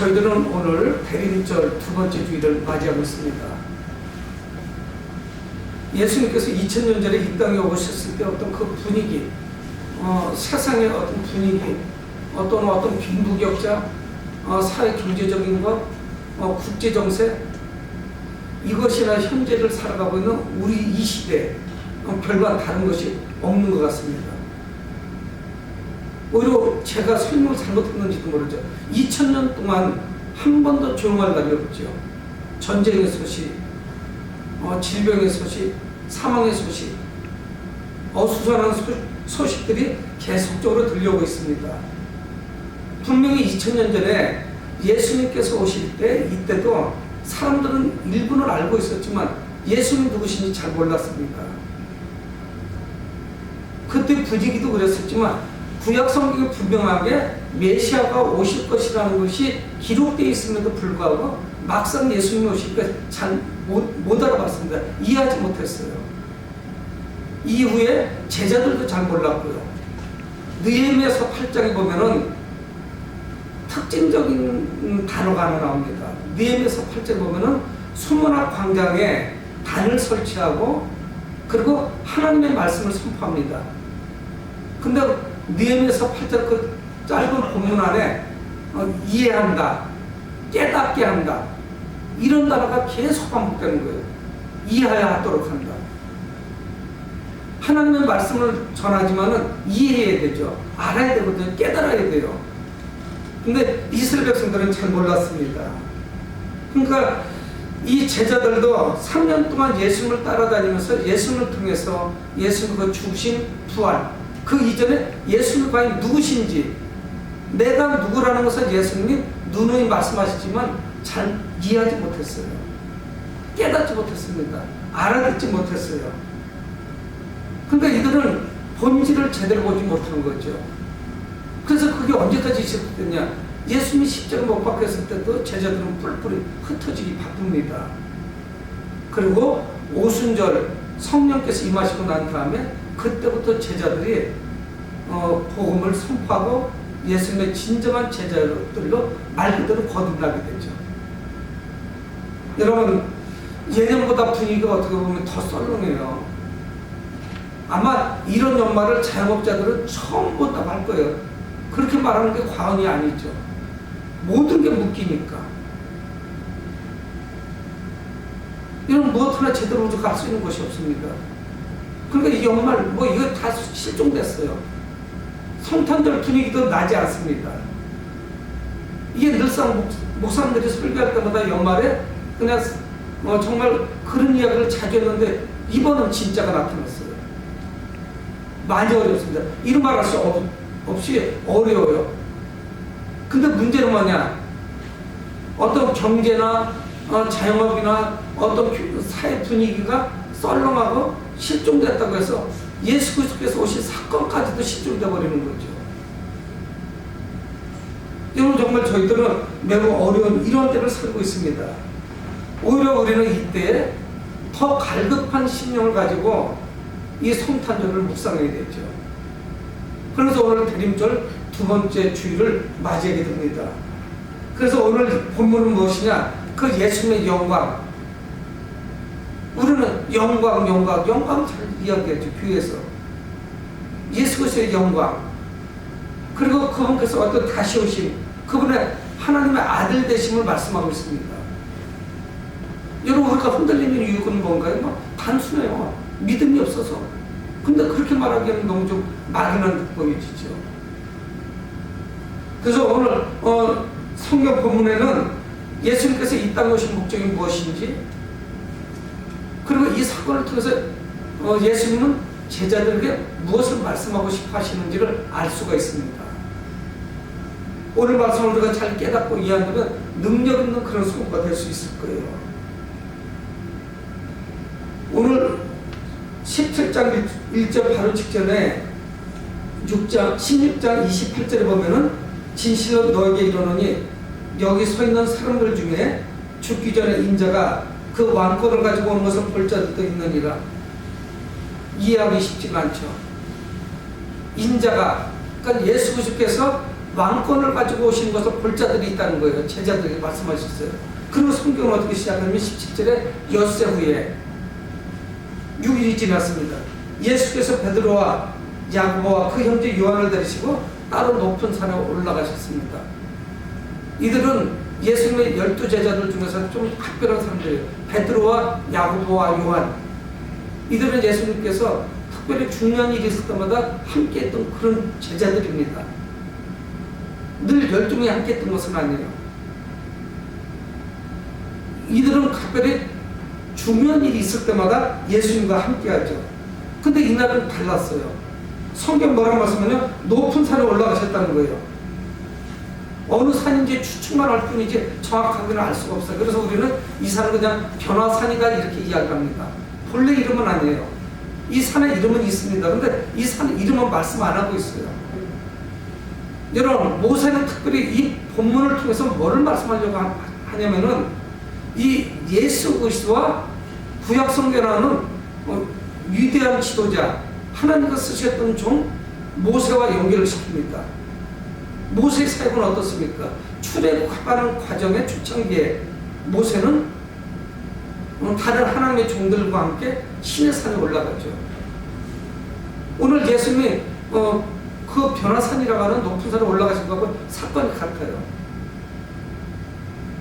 저희들은 오늘 대림절 두 번째 주일을 맞이하고 있습니다. 예수님께서 2000년 전에 이 땅에 오셨을 때 어떤 그 분위기, 세상의 어떤 분위기, 어떤 빈부격차, 사회 경제적인 것, 국제 정세, 이것이나 현재를 살아가고 있는 우리 이 시대에 별반 다른 것이 없는 것 같습니다. 오히려 제가 설명을 잘못했는지도 모르죠. 2000년 동안 한 번도 조용할 날이 없죠. 전쟁의 소식, 질병의 소식, 사망의 소식, 어수선한 소식들이 계속적으로 들려오고 있습니다. 분명히 2000년 전에 예수님께서 오실 때 이때도 사람들은 일부는 알고 있었지만 예수님 누구신지 잘 몰랐습니다. 그때 분위기도 그랬었지만 구약 성경에 분명하게 메시아가 오실 것이라는 것이 기록되어 있음에도 불구하고 막상 예수님이 오실 때 잘 못 알아봤습니다. 이해하지 못했어요. 이후에 제자들도 잘 몰랐고요. 느헤미야서 8장에 보면은 특징적인 단어가 하나 나옵니다. 느헤미야서 8장에 보면은 수문학 광장에 단을 설치하고 그리고 하나님의 말씀을 선포합니다. 근데 느헤미야서 8장 그 짧은 본문 안에 이해한다, 깨닫게 한다 이런 단어가 계속 반복되는 거예요. 이해해야 하도록 한다. 하나님의 말씀을 전하지만은 이해해야 되죠. 알아야 되거든요. 깨달아야 돼요. 근데 이스라엘 백성들은 잘 몰랐습니다. 그러니까 이 제자들도 3년 동안 예수님을 따라다니면서 예수님을 통해서 예수님 그 죽으신 부활, 그 이전에 예수님이 과연 누구신지, 내가 누구라는 것을 예수님이 누누이 말씀하시지만 잘 이해하지 못했어요. 깨닫지 못했습니다. 알아듣지 못했어요. 그러니까 이들은 본질을 제대로 보지 못한 거죠. 그래서 그게 언제까지 있었겠냐? 예수님이 십자가 못 박혔을 때도 제자들은 뿔뿔이 흩어지기 바쁩니다. 그리고 오순절 성령께서 임하시고 난 다음에 그때부터 제자들이 복음을 선포하고 예수님의 진정한 제자들로 말 그대로 거듭나게 되죠. 여러분, 예년보다 분위기가 어떻게 보면 더 썰렁해요. 아마 이런 연말을 자영업자들은 처음 본다고 할 거예요. 그렇게 말하는 게 과언이 아니죠. 모든 게 묶이니까. 이런 무엇 하나 제대로 갈 수 있는 것이 없습니다. 그러니까 이 연말 이거 다 실종됐어요. 성탄절 분위기도 나지 않습니다. 이게 늘상 목사님들이 설교할 때마다 연말에 그냥 정말 그런 이야기를 자주 했는데 이번은 진짜가 나타났어요. 많이 어렵습니다. 이런 말 할 수 없이 어려워요. 근데 문제는 뭐냐? 어떤 경제나 자영업이나 어떤 사회 분위기가 썰렁하고 실종됐다고 해서 예수 그리스도께서 오신 사건까지도 실종돼 버리는 거죠. 여러분, 정말 저희들은 매우 어려운 이런 때를 살고 있습니다. 오히려 우리는 이때 더 갈급한 심령을 가지고 이 성탄절을 묵상해야 되죠. 그래서 오늘 대림절 두 번째 주일을 맞이하게 됩니다. 그래서 오늘 본문은 무엇이냐? 그 예수님의 영광. 우리는 영광 잘 이야기하죠. 교회에서 예수 그리스도의 영광, 그리고 그분께서 어떤 다시 오심, 그분의 하나님의 아들 되심을 말씀하고 있습니다. 여러분, 우리가 흔들리는 이유가 뭔가요? 단순해요. 믿음이 없어서. 근데 그렇게 말하기에는 너무 좀 막연한 보여지죠. 그래서 오늘 성경 본문에는 예수님께서 이 땅에 오신 목적이 무엇인지, 그리고 이 사건을 통해서 예수님은 제자들에게 무엇을 말씀하고 싶어 하시는지를 알 수가 있습니다. 오늘 말씀을 우리가 잘 깨닫고 이해한다면 능력 있는 그런 성도가 될 수 있을 거예요. 오늘 17장 1절 바로 직전에 16장 28절에 보면은 진실로 너에게 이르노니 여기 서 있는 사람들 중에 죽기 전에 인자가 그 왕권을 가지고 온 것을 볼 자들도 있느니라. 이해하기 쉽지가 않죠. 인자가, 그러니까 예수 그리스도께서 왕권을 가지고 오신 것을 볼 자들이 있다는 거예요. 제자들에게 말씀하셨어요. 그리고 성경은 어떻게 시작하냐면 17절에 엿새 후에 6일이 지났습니다. 예수께서 베드로와 야고보와 그 형제 요한을 데리시고 따로 높은 산에 올라가셨습니다. 이들은 예수님의 12제자들 중에서 좀 특별한 사람들이에요. 베드로와 야고보와 요한. 이들은 예수님께서 특별히 중요한 일이 있을 때마다 함께 했던 그런 제자들입니다. 늘 12명이 함께 했던 것은 아니에요. 이들은 특별히 중요한 일이 있을 때마다 예수님과 함께 하죠. 근데 이날은 달랐어요. 성경 뭐라고 말씀하냐면 높은 산에 올라가셨다는 거예요. 어느 산인지 추측만 할 뿐이지 정확하게는 알 수가 없어요. 그래서 우리는 이 산은 그냥 변화산이다 이렇게 이야기합니다. 본래 이름은 아니에요. 이 산의 이름은 있습니다. 근데 이 산의 이름은 말씀 안 하고 있어요. 여러분, 모세는 특별히 이 본문을 통해서 뭐를 말씀하려고 하냐면은 이 예수 그리스도와 구약 성경에는 위대한 지도자, 하나님과 쓰셨던 종 모세와 연결을 시킵니다. 모세의 사역은 어떻습니까? 출애굽하는 과정의 초창기에 모세는 다른 하나님의 종들과 함께 신의 산에 올라가죠. 오늘 예수님이 그 변화산이라고 하는 높은 산에 올라가신 것하고 사건이 같아요.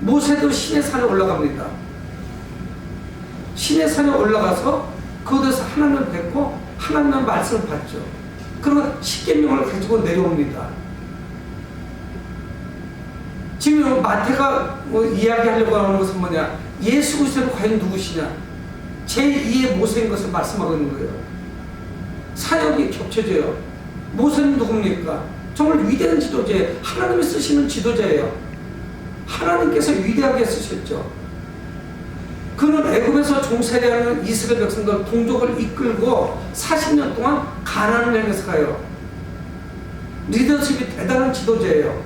모세도 신의 산에 올라갑니다. 신의 산에 올라가서 그곳에서 하나님을 뵙고 하나님의 말씀을 받죠. 그러면 십계명을 가지고 내려옵니다. 지금 마태가 이야기하려고 하는 것은 뭐냐? 예수 그리스도는 과연 누구시냐? 제2의 모세인 것을 말씀하고 있는 거예요. 사역이 겹쳐져요. 모세는 누굽니까? 정말 위대한 지도자예요. 하나님이 쓰시는 지도자예요. 하나님께서 위대하게 쓰셨죠. 그는 애굽에서 종살이하는 이스라엘 백성들 동족을 이끌고 40년 동안 가나안을 향해서 가요. 리더십이 대단한 지도자예요.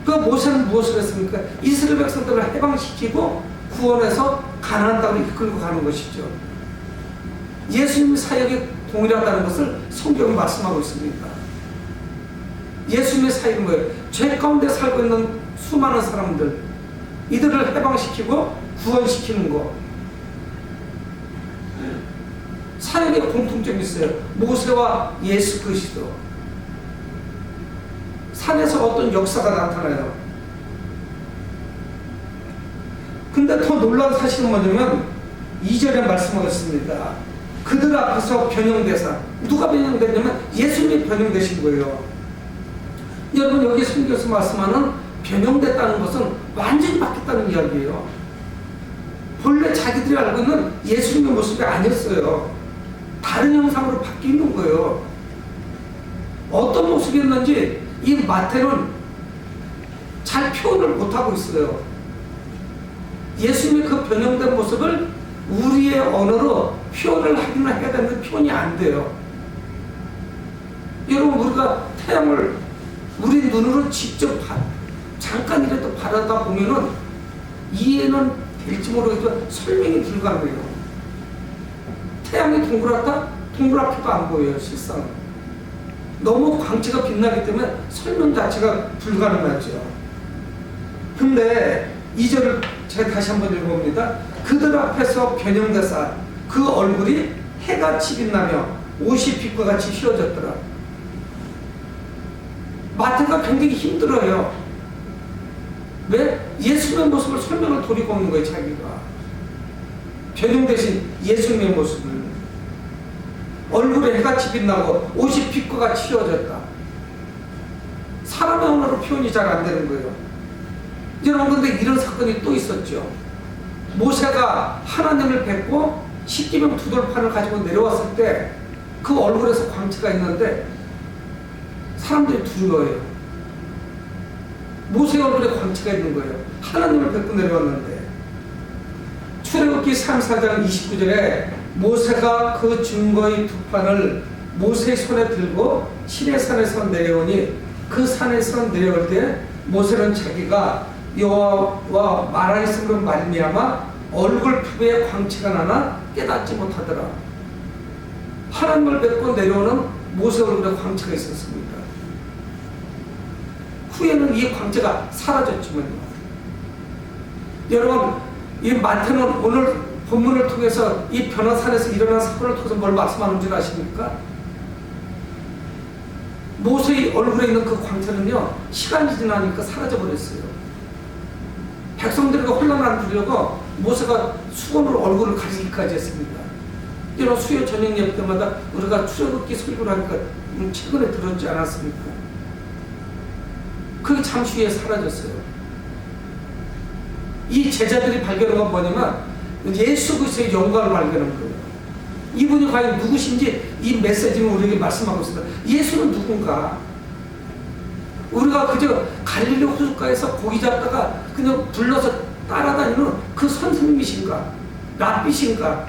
그 모세는 무엇을 했습니까? 이스라엘 백성들을 해방시키고 구원해서 가나안 땅을 이끌고 가는 것이죠. 예수님의 사역이 동일하다는 것을 성경이 말씀하고 있습니다. 예수님의 사역은 뭐예요? 죄 가운데 살고 있는 수많은 사람들, 이들을 해방시키고 구원시키는 것. 사역의 공통점이 있어요. 모세와 예수 그리스도. 산에서 어떤 역사가 나타나요. 근데 더 놀라운 사실은 뭐냐면 2절에 말씀하고 있습니다. 그들 앞에서 변형대사. 누가 변형됐냐면 예수님이 변형되신 거예요. 여러분, 여기 성경에서 말씀하는 변형됐다는 것은 완전히 바뀌었다는 이야기예요. 본래 자기들이 알고 있는 예수님의 모습이 아니었어요. 다른 형상으로 바뀌는 거예요. 어떤 모습이었는지 이 마태는 잘 표현을 못하고 있어요. 예수님의 그 변형된 모습을 우리의 언어로 표현을 하기는 해야 되는데 표현이 안 돼요. 여러분, 우리가 태양을 우리 눈으로 직접 잠깐이라도 바라다 보면은 이해는 될지 모르겠지만 설명이 불가능해요. 태양이 동그랗다? 동그랗게도 안 보여요, 실상은. 너무 광채가 빛나기 때문에 설명 자체가 불가능하죠. 근데 2절을 제가 다시 한번 읽어봅니다. 그들 앞에서 변형되사 그 얼굴이 해같이 빛나며 옷이 빛과 같이 휘어졌더라. 마태가 굉장히 힘들어요. 왜? 예수님의 모습을 설명을 돌리고 없는 거예요, 자기가. 변형되신 예수님의 모습을. 얼굴에 해같이 빛나고 옷이 빛과 같이 휘어졌다. 사람의 언어로 표현이 잘 안 되는 거예요. 여러분, 근데 이런 사건이 또 있었죠. 모세가 하나님을 뵙고 십계명 두 돌판을 가지고 내려왔을 때 그 얼굴에서 광채가 있는데 사람들이 두려워해요. 모세 얼굴에 광채가 있는 거예요. 하나님을 뵙고 내려왔는데. 출애굽기 34장 29절에 모세가 그 증거의 두 판을 모세의 손에 들고 시내산에서 내려오니 그 산에서 내려올 때 모세는 자기가 여호와와 말하였음으로 말미암아 얼굴 피부에 광채가 나나 깨닫지 못하더라. 하나님을 뵙고 내려오는 모세 얼굴에 광채가 있었습니다. 후에는 이 광채가 사라졌지만요. 여러분, 이 마태는 오늘 본문을 통해서 이 변화산에서 일어난 사건을 통해서 뭘 말씀하는 줄 아십니까? 모세의 얼굴에 있는 그 광채는요, 시간이 지나니까 사라져버렸어요. 백성들에게 혼란 안 주려고 모세가 수건으로 얼굴을 가리기까지 했습니다. 이런 수요 저녁 예배 때마다 우리가 출애굽기 설교를 하니까 최근에 들었지 않았습니까? 그게 잠시 후에 사라졌어요. 이 제자들이 발견한 건 뭐냐면 예수 그리스도의 영광을 발견한 거예요. 이분이 과연 누구신지 이 메시지는 우리에게 말씀하고 있습니다. 예수는 누군가? 우리가 그저 갈릴리 호숫가에서 고기 잡다가 그냥 불러서 따라다니는 그 선생님이신가? 랍비신가?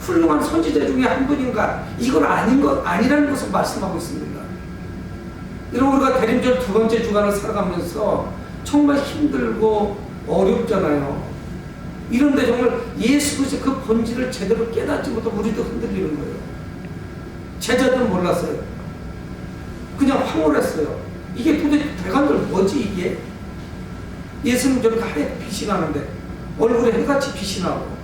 훌륭한 선지자 중에 한 분인가? 이건 아니라는 것을 말씀하고 있습니다. 여러분, 우리가 대림절 두 번째 주간을 살아가면서 정말 힘들고 어렵잖아요. 이런데 정말 예수 그리스도의 그 본질을 제대로 깨닫지 못하고 우리도 흔들리는 거예요. 제자들은 몰랐어요. 그냥 황홀했어요. 이게 도대체 대관절 뭐지 이게? 예수님 저렇게 하얗게 빛이 나는데 얼굴에 해같이 빛이 나고.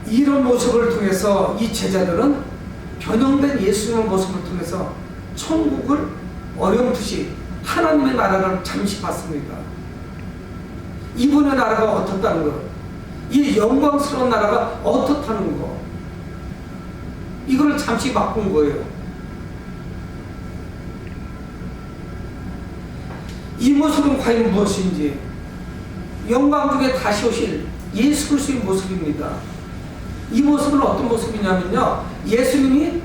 이런 모습을 통해서 이 제자들은 변형된 예수님의 모습을 통해서 천국을 어렴풋이 하나님의 나라를 잠시 봤습니다. 이분의 나라가 어떻다는 것, 이 영광스러운 나라가 어떻다는 것, 이걸 잠시 바꾼 거예요. 이 모습은 과연 무엇인지, 영광 중에 다시 오실 예수 그리스도의 모습입니다. 이 모습은 어떤 모습이냐면요, 예수님이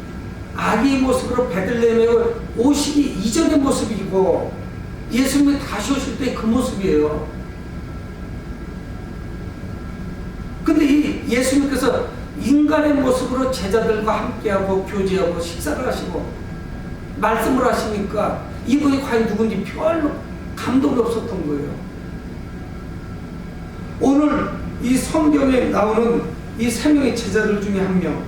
아기의 모습으로 베들레헴에 오시기 이전의 모습이고 예수님이 다시 오실 때 그 모습이에요. 근데 이 예수님께서 인간의 모습으로 제자들과 함께하고 교제하고 식사를 하시고 말씀을 하시니까 이분이 과연 누군지 별로 감동이 없었던 거예요. 오늘 이 성경에 나오는 이 세 명의 제자들 중에 한 명,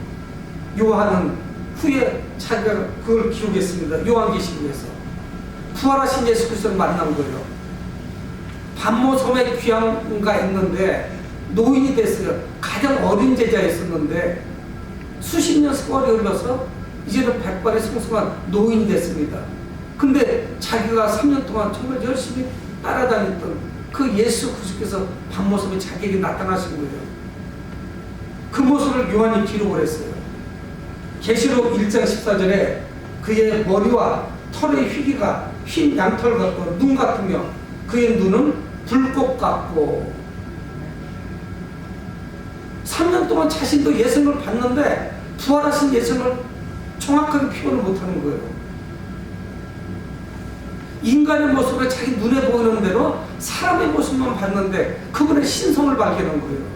요한은 후에 자기가 그걸 기록했습니다. 요한계시록에서 부활하신 예수 그리스도를 만난 거예요. 반모섬에 귀향가 있는데 노인이 됐어요. 가장 어린 제자였었는데 수십 년 세월이 흘러서 이제는 백발의 성성한 노인이 됐습니다. 근데 자기가 3년 동안 정말 열심히 따라다녔던 그 예수 그리스도께서 반모섬에 자기에게 나타나신 거예요. 그 모습을 요한이 기록을 했어요. 계시록 1장 14절에 그의 머리와 털의 휘기가 흰 양털 같고 눈 같으며 그의 눈은 불꽃 같고. 3년 동안 자신도 예수님을 봤는데 부활하신 예수님을 정확하게 표현을 못하는 거예요. 인간의 모습을 자기 눈에 보이는 대로 사람의 모습만 봤는데 그분의 신성을 발견한 거예요.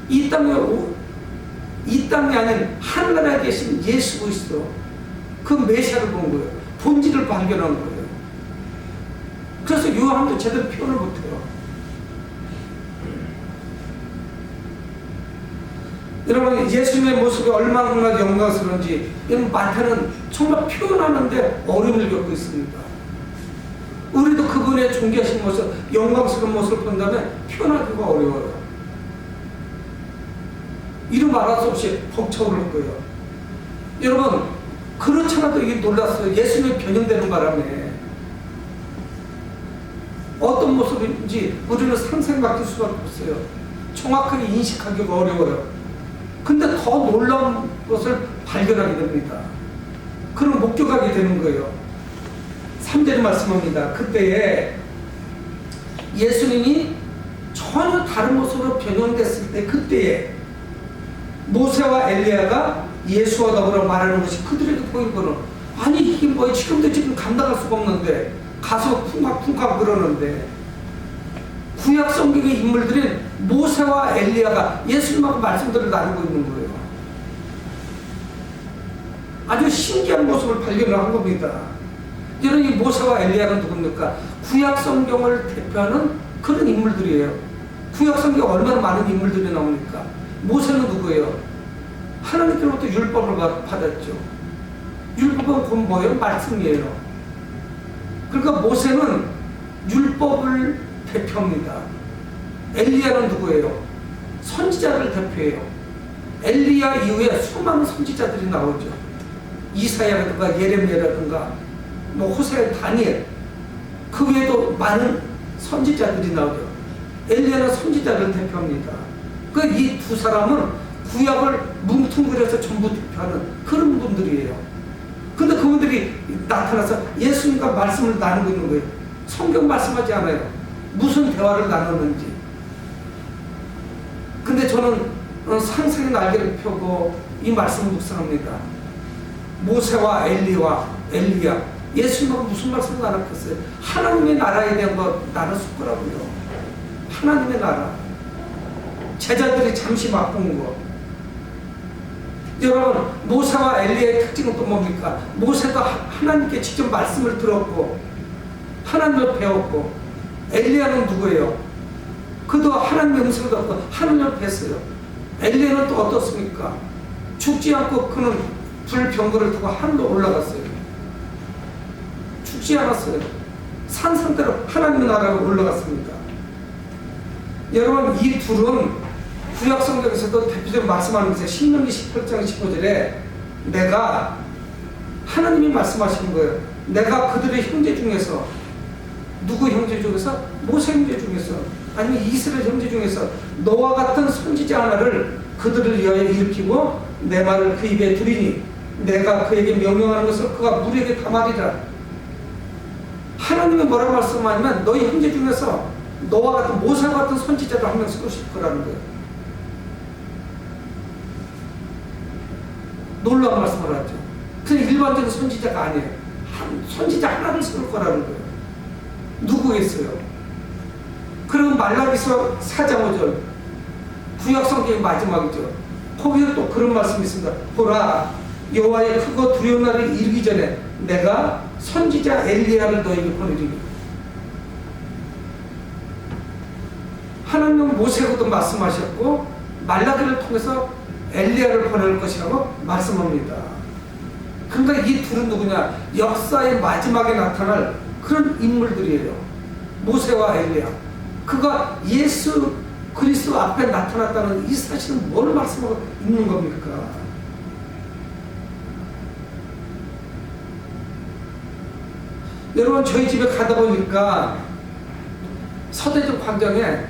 이 땅이 아닌 하늘나라에 계신 예수 그리스도, 그 메시아를 본 거예요. 본질을 발견한 거예요. 그래서 요한도 제대로 표현을 못해요. 여러분, 예수님의 모습이 얼마나 영광스러운지 여러분, 마태는 정말 표현하는데 어려움을 겪고 있습니다. 우리도 그분의 존귀하신 모습, 영광스러운 모습을 본다면 표현하기가 어려워요. 이루 말할 수 없이 벅차오를 거예요. 여러분, 그렇잖아도 이게 놀랐어요. 예수님이 변형되는 바람에 어떤 모습인지 우리는 상상밖에 수밖에 없어요. 정확하게 인식하기가 어려워요. 근데 더 놀라운 것을 발견하게 됩니다. 그걸 목격하게 되는 거예요. 3절에 말씀합니다. 그때에 예수님이 전혀 다른 모습으로 변형됐을 때, 그때에 모세와 엘리야가 예수와 더불어 말하는 것이 그들에게 보인 거는, 아니 이게 뭐야, 지금도 지금 감당할 수가 없는데 가서 쿵쾅쿵쾅 그러는데, 구약 성경의 인물들인 모세와 엘리야가 예수님하고 말씀들을 나누고 있는 거예요. 아주 신기한 모습을 발견한 겁니다. 여러분, 이 모세와 엘리야는 누굽니까? 구약 성경을 대표하는 그런 인물들이에요. 구약 성경에 얼마나 많은 인물들이 나오니까. 모세는 누구예요? 하나님께로부터 율법을 받았죠. 율법은 곧 뭐예요? 말씀이에요. 그러니까 모세는 율법을 대표합니다. 엘리야는 누구예요? 선지자를 대표해요. 엘리야 이후에 수많은 선지자들이 나오죠. 이사야라든가 예레미야라든가 뭐 호세아, 다니엘, 그 외에도 많은 선지자들이 나오죠. 엘리야는 선지자를 대표합니다. 그 이 두 사람은 구약을 뭉뚱그려서 전부 대표하는 그런 분들이에요. 근데 그분들이 나타나서 예수님과 말씀을 나누고 있는 거예요. 성경 말씀하지 않아요. 무슨 대화를 나눴는지. 근데 저는 상상의 날개를 펴고 이 말씀을 묵상합니다. 모세와 엘리야, 예수님하고 무슨 말씀을 나눴겠어요? 하나님의 나라에 대한 거 나눴을 거라고요. 하나님의 나라. 제자들이 잠시 맛본 거. 여러분, 모세와 엘리야의 특징은 또 뭡니까? 모세도 하나님께 직접 말씀을 들었고 하나님을 배웠고, 엘리야는 누구예요? 그도 하나님의 음성을 듣고 하나님을 뵀어요. 엘리야는 또 어떻습니까? 죽지 않고 그는 불병거를 두고 하늘로 올라갔어요. 죽지 않았어요. 산상대로 하나님의 나라로 올라갔습니다. 여러분, 이 둘은 구약 성경에서도 대표적으로 말씀하는 것에 신명기 18장 15절에 내가, 하나님이 말씀하시는 거예요. 내가 그들의 형제 중에서, 누구 형제 중에서? 모세 형제 중에서, 아니면 이스라엘 형제 중에서 너와 같은 선지자 하나를 그들을 위하여 일으키고 내 말을 그 입에 두리니 내가 그에게 명령하는 것을 그가 무리에게 담아리라. 하나님이 뭐라고 말씀하냐면 너희 형제 중에서 너와 같은 모세와 같은 선지자를 한 명 세우실 거라는 거예요. 놀라운 말씀을 하죠. 그냥 일반적인 선지자가 아니에요. 선지자 하나를 세울 거라는 거예요. 누구겠어요? 그리고 말라기서 4장 5절, 구약 성경의 마지막이죠. 거기에 또 그런 말씀이 있습니다. 보라, 여호와의 크고 두려운 날이 이르기 전에 내가 선지자 엘리야를 너에게 보내리니. 하나님은 모세하고도 말씀하셨고 말라기를 통해서 엘리야를 보낼 것이라고 말씀합니다. 그러니까 이 둘은 누구냐? 역사의 마지막에 나타날 그런 인물들이에요. 모세와 엘리야. 그가 예수 그리스도 앞에 나타났다는 이 사실은 뭘 말씀하고 있는 겁니까? 여러분, 저희 집에 가다 보니까 서대전 광장에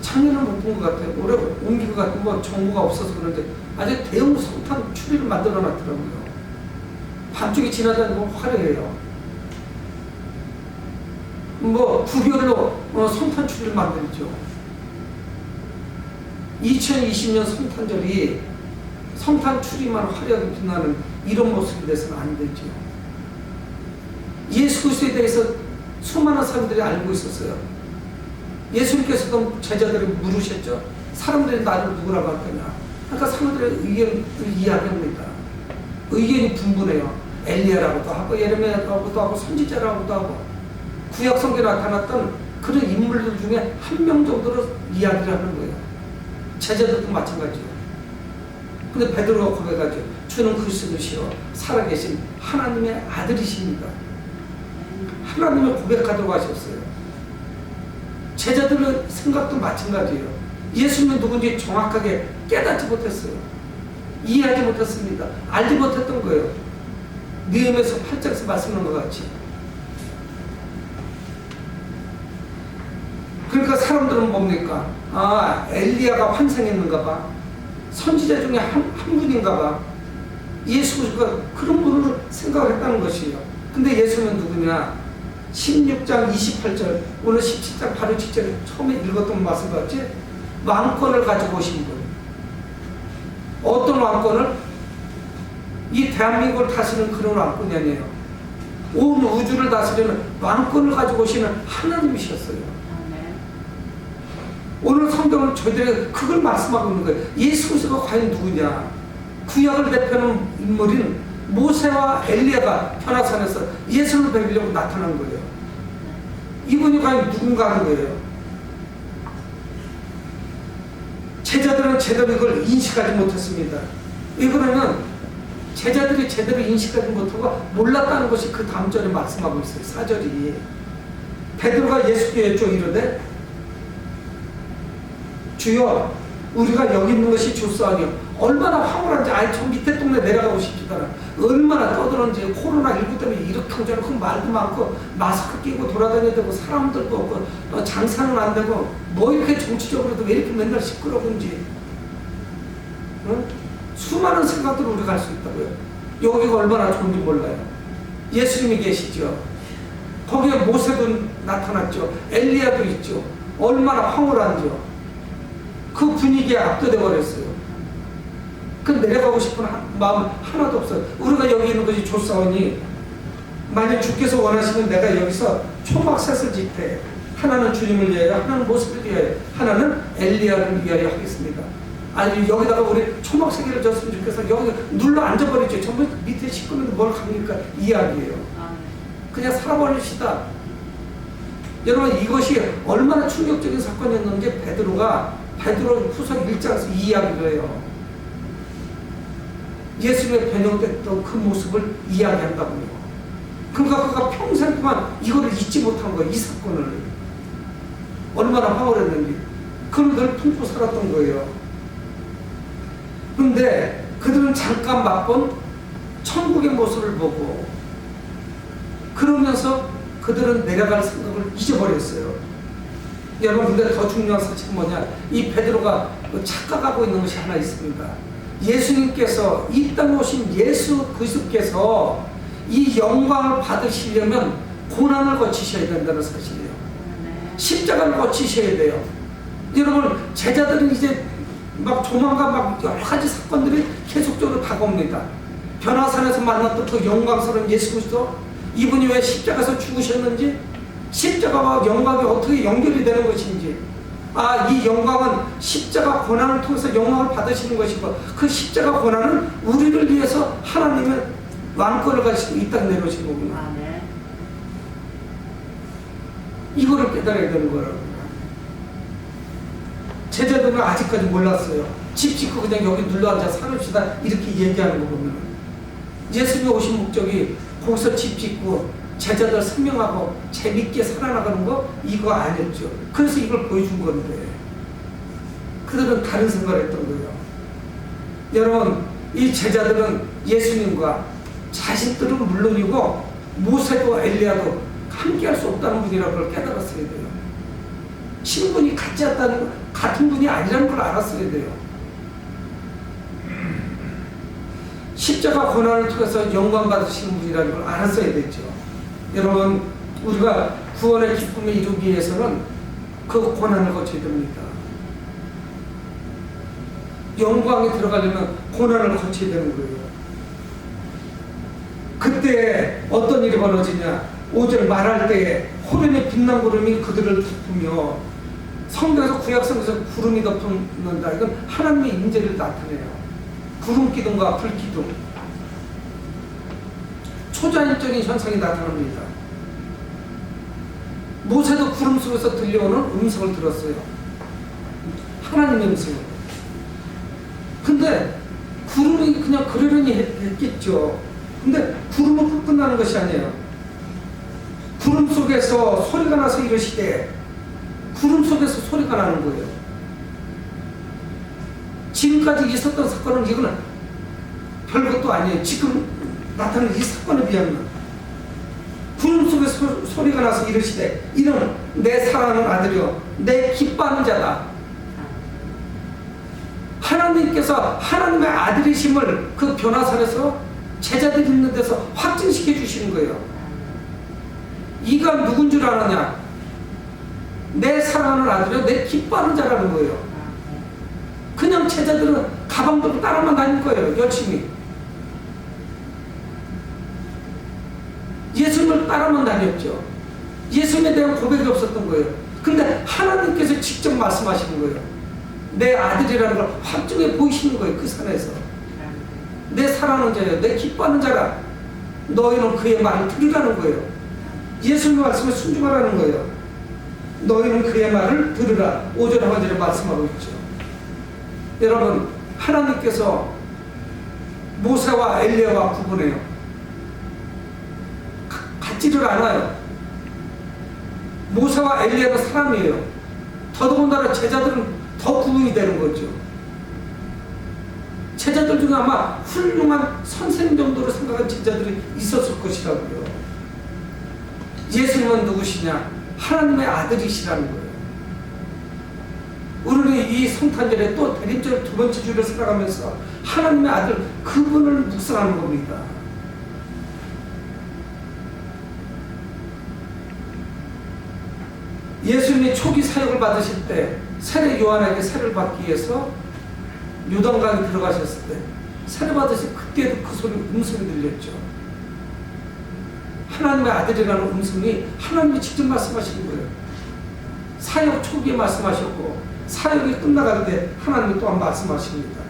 작년은 못 본 것 같아요. 올해 옮긴 것 같은 뭐 정보가 없어서 그런데 아주 대형 성탄 추리를 만들어 놨더라고요. 밤중에 지나다니면 화려해요. 뭐 구별로 성탄 추리를 만들죠. 2020년 성탄절이 성탄 추리만 화려하게 빛나는 이런 모습이 돼서는 안 되죠. 예수 그리스도에 대해서 수많은 사람들이 알고 있었어요. 예수님께서도 제자들이 물으셨죠. 사람들이 나를 누구라고 할 거냐. 그러니까 사람들의 의견을 이야기합니다. 의견이 분분해요. 엘리야라고도 하고 예레미야라고도 하고 선지자라고도 하고 구약 성경에 나타났던 그런 인물들 중에 한 명 정도로 이야기를 하는 거예요. 제자들도 마찬가지예요. 근데 베드로가 고백하죠. 주는 그리스도시요 살아계신 하나님의 아들이십니다. 하나님을 고백하도록 하셨어요. 제자들의 생각도 마찬가지예요. 예수님은 누군지 정확하게 깨닫지 못했어요. 이해하지 못했습니다. 알지 못했던 거예요. 느헤미야서 8장에서 말씀하는 것 같이. 그러니까 사람들은 뭡니까? 아, 엘리야가 환생했는가 봐. 선지자 중에 한 분인가 봐. 예수가 그런 분으로 생각을 했다는 것이에요. 근데 예수는 누구냐? 16장 28절, 오늘 17장 바로 직전에 처음에 읽었던 말씀 같지? 왕권을 가지고 오신 분. 어떤 왕권을? 이 대한민국을 다스리는 그런 왕권이 아니에요. 온 우주를 다스리는 왕권을 가지고 오시는 하나님이셨어요. 오늘 성경은 저희들에게 그걸 말씀하고 있는 거예요. 예수 그리스도가 과연 누구냐? 구약을 대표하는 인물인 모세와 엘리야가 변화산에서 예수를 뵈려고 나타난 거예요. 이분이 과연 누군가 하는 거예요. 제자들은 제대로 이걸 인식하지 못했습니다. 왜 그러면 제자들이 제대로 인식하지 못하고 몰랐다는 것이 그 다음 절에 말씀하고 있어요. 4절이 베드로가 예수께 여쭈어 이르되 주여 우리가 여기 있는 것이 좋사하니요. 얼마나 황홀한지 아예 저 밑에 동네 내려가고 싶지도 않아. 얼마나 떠드는지 코로나19 때문에 이렇게 저렇게 말도 많고 마스크 끼고 돌아다녀야 되고 사람들도 없고 장사는 안 되고 뭐 이렇게 정치적으로도 왜 이렇게 맨날 시끄러운지 응? 수많은 생각들을 우리가 할 수 있다고요. 여기가 얼마나 좋은지 몰라요. 예수님이 계시죠. 거기에 모세도 나타났죠. 엘리야도 있죠. 얼마나 황홀한지요. 그 분위기에 압도돼 버렸어요. 그 내려가고 싶은 마음 하나도 없어요. 우리가 여기 있는 것이 좋사오니 만약 주께서 원하시면 내가 여기서 초막셋을 짓되 하나는 주님을 위하여 하나는 모세를 위하여 하나는 엘리야를 위하여 하겠습니다. 아니 여기다가 우리 초막세계를 졌으면 좋겠어. 여기 눌러 앉아버리죠. 전부 밑에 식구는데 뭘 갑니까? 이야기예요. 그냥 살아버리시다. 여러분 이것이 얼마나 충격적인 사건이었는지 베드로 후서 1장에서 이 이야기를 해요. 예수님의 변형됐던 그 모습을 이야기한다고요. 그러니까 그가 평생 동안 이거를 잊지 못한 거예요. 이 사건을. 얼마나 황홀했는지. 그걸 늘 품고 살았던 거예요. 그런데 그들은 잠깐 맛본 천국의 모습을 보고 그러면서 그들은 내려갈 생각을 잊어버렸어요. 여러분 근데 더 중요한 사실은 뭐냐, 이 베드로가 착각하고 있는 것이 하나 있습니다. 예수님께서 이 땅에 오신 예수 그리스도께서 이 영광을 받으시려면 고난을 거치셔야 된다는 사실이에요. 십자가를 거치셔야 돼요. 여러분 제자들은 이제 막 조만간 막 여러 가지 사건들이 계속적으로 다가옵니다. 변화산에서 만났던 그 영광스러운 예수 그리스도, 이분이 왜 십자가에서 죽으셨는지, 십자가와 영광이 어떻게 연결이 되는 것인지, 이 영광은 십자가 고난을 통해서 영광을 받으시는 것이고, 그 십자가 고난은 우리를 위해서 하나님의 왕권을 가지고 이 땅에 내려오신 거구나. 네. 이거를 깨달아야 되는 거라고. 제자들은 아직까지 몰랐어요. 집 짓고 그냥 여기 눌러앉아 살읍시다 이렇게 얘기하는 거 보면 예수님이 오신 목적이 거기서 집 짓고 제자들 생명하고 재밌게 살아나가는 거 이거 아니었죠. 그래서 이걸 보여준 건데 그들은 다른 생각을 했던 거예요. 여러분 이 제자들은 예수님과 자신들은 물론이고 모세도 엘리야도 함께 할 수 없다는 분이라는 걸 깨달았어야 돼요. 신분이 같은 분이 아니라는 걸 알았어야 돼요. 십자가 고난을 통해서 영광 받으시는 분이라는 걸 알았어야 됐죠. 여러분 우리가 구원의 기쁨에 이루기 위해서는 그 고난을 거쳐야 됩니다. 영광에 들어가려면 고난을 거쳐야 되는 거예요. 그때 어떤 일이 벌어지냐, 5절 말할 때에 호련의 빛난 구름이 그들을 덮으며, 성경에서 구약성에서 구름이 덮는다. 이건 하나님의 임재를 나타내요. 구름 기둥과 불 기둥, 초자연적인 현상이 나타납니다. 모세도 구름 속에서 들려오는 음성을 들었어요. 하나님의 음성을. 근데 구름이 그냥 그러려니 했겠죠. 근데 구름은 끝나는 것이 아니에요. 구름 속에서 소리가 나서 이러시되, 구름 속에서 소리가 나는 거예요. 지금까지 있었던 사건은 이거는 별것도 아니에요. 지금 나타나는 이 사건에 비하면 구름 속에서 소리가 나서 이러시되 이는 내 사랑하는 아들이요 내 기뻐하는 자다. 하나님께서 하나님의 아들이심을 그 변화산에서 제자들이 있는 데서 확증시켜 주시는 거예요. 이가 누군 줄 아느냐? 내 사랑하는 아들이요 내 기뻐하는 자라는 거예요. 그냥 제자들은 가방 들고 따라만 다닐 거예요. 열심히 예수님을 따라만 다녔죠. 예수님에 대한 고백이 없었던 거예요. 근데 하나님께서 직접 말씀하시는 거예요. 내 아들이라는 걸 확증해 보이시는 거예요. 그 산에서 내 사랑하는 자예요 내 기뻐하는 자라. 너희는 그의 말을 들으라는 거예요. 예수님의 말씀에 순종하라는 거예요. 너희는 그의 말을 들으라. 5절 하반절에 말씀하고 있죠. 여러분, 하나님께서 모세와 엘리야와 구분해요. 같지를 않아요. 모세와 엘리야는 사람이에요. 더더군다나 제자들은 더 구분이 되는 거죠. 제자들 중에 아마 훌륭한 선생님 정도로 생각한 제자들이 있었을 것이라고요. 예수님은 누구시냐? 하나님의 아들이시라는 거예요. 우리는 이 성탄절에 또 대림절 두 번째 주를 살아가면서 하나님의 아들 그분을 묵상하는 겁니다. 예수님이 초기 사역을 받으실 때 세례 요한에게 세례를 받기 위해서 요단강에 들어가셨을 때 세례 받으실 그때도 그 소리 음성이 들렸죠. 하나님의 아들이라는 음성이 하나님이 직접 말씀하신 거예요. 사역 초기에 말씀하셨고 사역이 끝나가는데 하나님이 또한 말씀하십니다.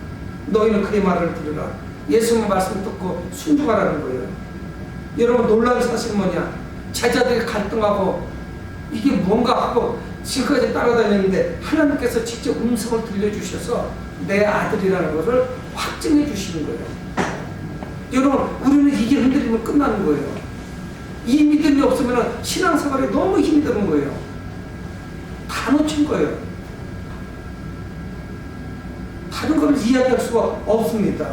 너희는 그의 말을 들으라. 예수님의 말씀을 듣고 순종하라는 거예요. 여러분, 놀라운 사실은 뭐냐? 제자들이 갈등하고 이게 뭔가 하고 지금까지 따라다녔는데 하나님께서 직접 음성을 들려주셔서 내 아들이라는 것을 확증해 주시는 거예요. 여러분, 우리는 이게 흔들리면 끝나는 거예요. 이 믿음이 없으면 신앙생활에 너무 힘이 드는 거예요. 다 놓친 거예요. 다른 걸 이야기할 수가 없습니다.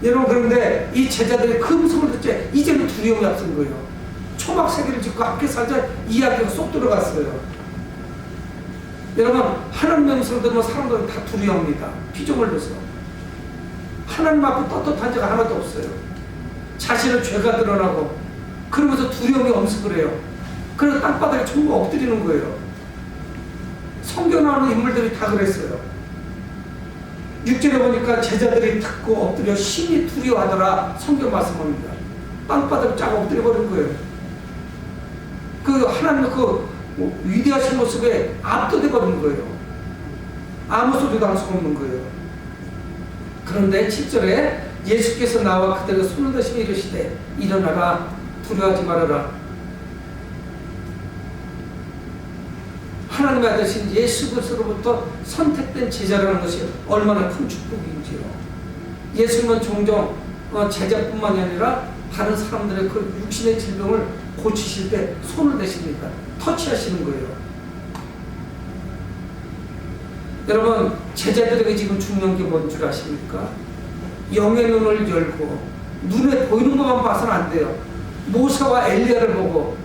여러분, 그런데 이 제자들이 그 음성을 듣자 이제는 두려움이 앞선 거예요. 초막 세계를 짓고 함께 살자 이야기가 쏙 들어갔어요. 여러분, 하나님의 음성을 들으면 사람들은 다 두려워합니다. 피조물 넣어서. 하나님 앞에 떳떳한 자가 하나도 없어요. 자신의 죄가 드러나고 그러면서 두려움이 엄습을 해요. 그래서 땅바닥에 전부 엎드리는 거예요. 성경 나오는 인물들이 다 그랬어요. 6절에 보니까 제자들이 듣고 엎드려 심히 두려워하더라 성경 말씀합니다. 땅바닥에 쫙 엎드려 버린 거예요. 그 하나님의 그 위대하신 모습에 압도돼 버린 거예요. 아무 소리도 할 수 없는 거예요. 그런데 7절에 예수께서 나와 그들에게 손을 대시며 이르시되 일어나라 두려워하지 말아라. 하나님의 아들신 예수 그리스도로부터 선택된 제자라는 것이 얼마나 큰 축복인지요. 예수님은 종종 제자뿐만이 아니라 다른 사람들의 그 육신의 질병을 고치실 때 손을 대십니다. 터치하시는 거예요. 여러분, 제자들에게 지금 중요한 게 뭔 줄 아십니까? 영의 눈을 열고 눈에 보이는 것만 봐서는 안 돼요. 모세와 엘리야를 보고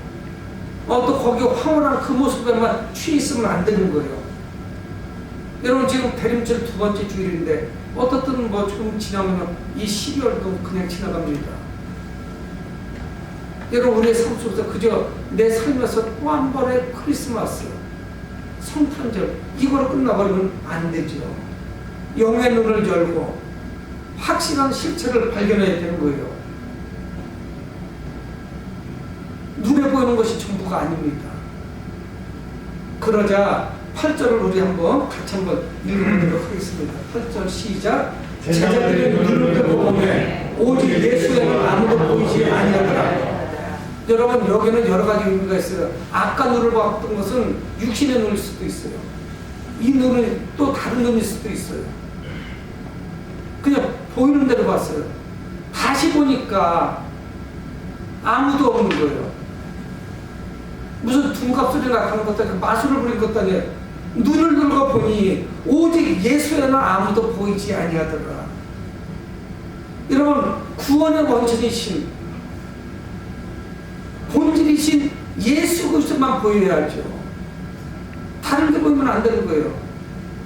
또 거기 황홀한 그 모습에만 취해 있으면 안 되는 거예요. 여러분, 지금 대림절 두 번째 주일인데 어떻든 뭐 조금 지나면 이 12월도 그냥 지나갑니다. 여러분, 우리의 삶 속에서 그저 내 삶에서 또 한 번의 크리스마스, 성탄절 이거로 끝나버리면 안 되죠. 영의 눈을 열고 확실한 실체를 발견해야 되는 거예요. 눈에 보이는 것이 전부가 아닙니다. 그러자 8절을 우리 한번 같이 한번 읽어보도록 하겠습니다. 8절 시작. 제자들이 눈을 뜨고 보매 오직 예수에는 아무도 보이지 아니하더라. 여러분, 여기는 여러 가지 의미가 있어요. 아까 눈을 봤던 것은 육신의 눈일 수도 있어요. 이 눈은 또 다른 눈일 수도 있어요. 그냥 보이는 대로 봤어요. 다시 보니까 아무도 없는 거예요. 무슨 둔갑소리 나가는 것도 아니고 마술을 부린 것도 아니에요. 눈을 들고 보니 오직 예수에는 아무도 보이지 아니하더라. 여러분, 구원의 원천이신 본질이신 예수 그리스도만 보여야죠. 다른 데 보이면 안 되는 거예요.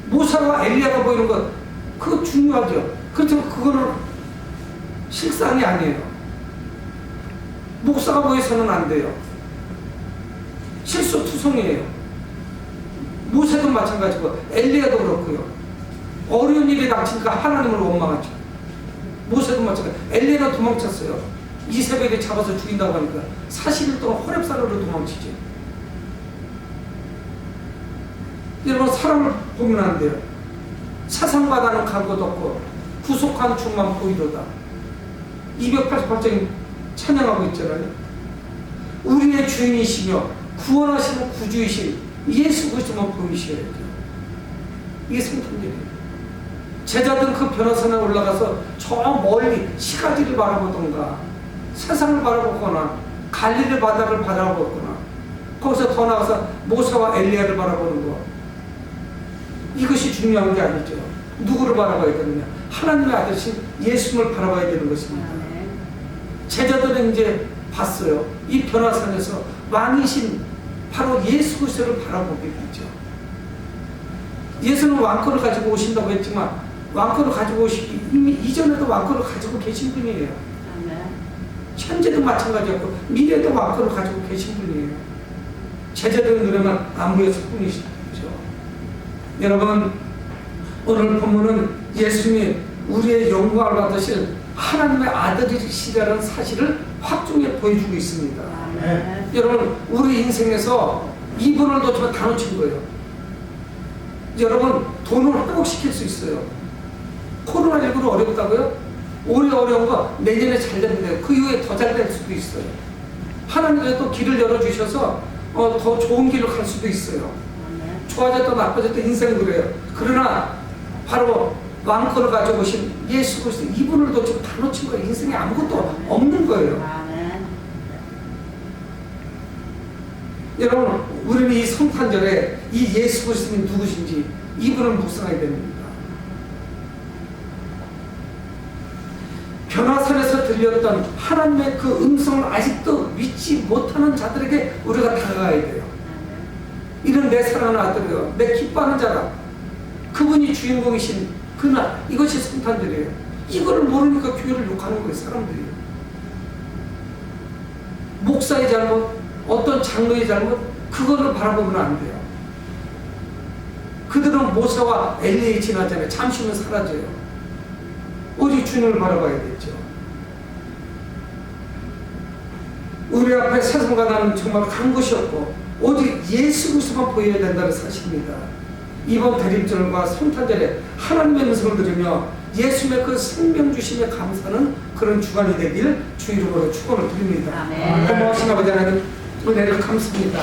모세와 엘리야가 보이는 것 그거 중요하죠. 그렇지만 그거는 실상이 아니에요. 목사가 보여서는 안 돼요. 실수투성이에요. 모세도 마찬가지고 엘리야도 그렇고요. 어려운 일이 닥치니까 하나님을 원망하죠. 모세도 마찬가지. 엘리야가 도망쳤어요. 이세벨이 잡아서 죽인다고 하니까 40일 동안 호렙산으로 도망치죠. 여러분, 사람을 보면 안 돼요. 사상받아는 각오도 없고 구속한 중만 보이도다. 288장 찬양하고 있잖아요. 우리의 주인이시며 구원하시는 구주이신 예수 그리스도만 보이셔야죠. 이게 성탄절이에요. 제자들은 그 변화산에 올라가서 저 멀리 시가지를 바라보던가 세상을 바라보거나 갈릴리 바다를 바라보거나 거기서 더 나가서 모세와 엘리야를 바라보는 것, 이것이 중요한 게 아니죠. 누구를 바라봐야 되느냐? 하나님의 아들신 예수님을 바라봐야 되는 것입니다. 제자들은 이제 봤어요. 이 변화산에서 왕이신 바로 예수 그리스도를 바라보게 되죠. 예수는 왕권을 가지고 오신다고 했지만 왕권을 가지고 오시기 이미 이전에도 왕권을 가지고 계신 분이에요. 현재도 마찬가지였고 미래에도 왕권을 가지고 계신 분이에요. 제자들의 눈에만 안 보였을 뿐이죠. 여러분, 오늘 본문은 예수님이 우리의 영광을 받으실 하나님의 아들이시라는 사실을 확증해 보여주고 있습니다. 여러분, 우리 인생에서 이분을 놓치면 다 놓친 거예요. 여러분, 돈을 회복시킬 수 있어요. 코로나19로 어렵다고요? 올해 어려운 거 내년에 잘 되는데 그 이후에 더 잘 될 수도 있어요. 하나님께서 또 길을 열어주셔서 더 좋은 길로 갈 수도 있어요. 좋아졌다 나빠졌다 인생은 그래요. 그러나 바로 왕권을 가져오신 예수 그리스도 이분을 놓치고 다 놓친 거예요. 인생에 아무것도 없는 거예요. 여러분, 우리는 이 성탄절에 이 예수 그리스도는 누구신지 이분을 묵상해야 됩니다. 변화산에서 들렸던 하나님의 그 음성을 아직도 믿지 못하는 자들에게 우리가 다가가야 돼요. 이런 내 사랑하는 아들이요, 내 기뻐하는 자라, 그분이 주인공이신 그날, 이것이 성탄절이에요. 이거를 모르니까 교회를 욕하는 거예요, 사람들이. 목사의 잘못, 어떤 장로의 잘못, 그거를 바라보면 안 돼요. 그들은 모세와 엘리야에 지나잖아요. 잠시 후면 사라져요. 오직 주님을 바라봐야겠죠. 우리 앞에 세상과 나는 정말 간 곳이 없고 오직 예수 그리스도만 보여야 된다는 사실입니다. 이번 대림절과 성탄절에 하나님의 음성을 들으며 예수님의 그 생명 주심에 감사하는 그런 주간이 되길 주 이름으로 축원을 드립니다. 고마우신 아버지 하나님, 은혜를 감사합니다.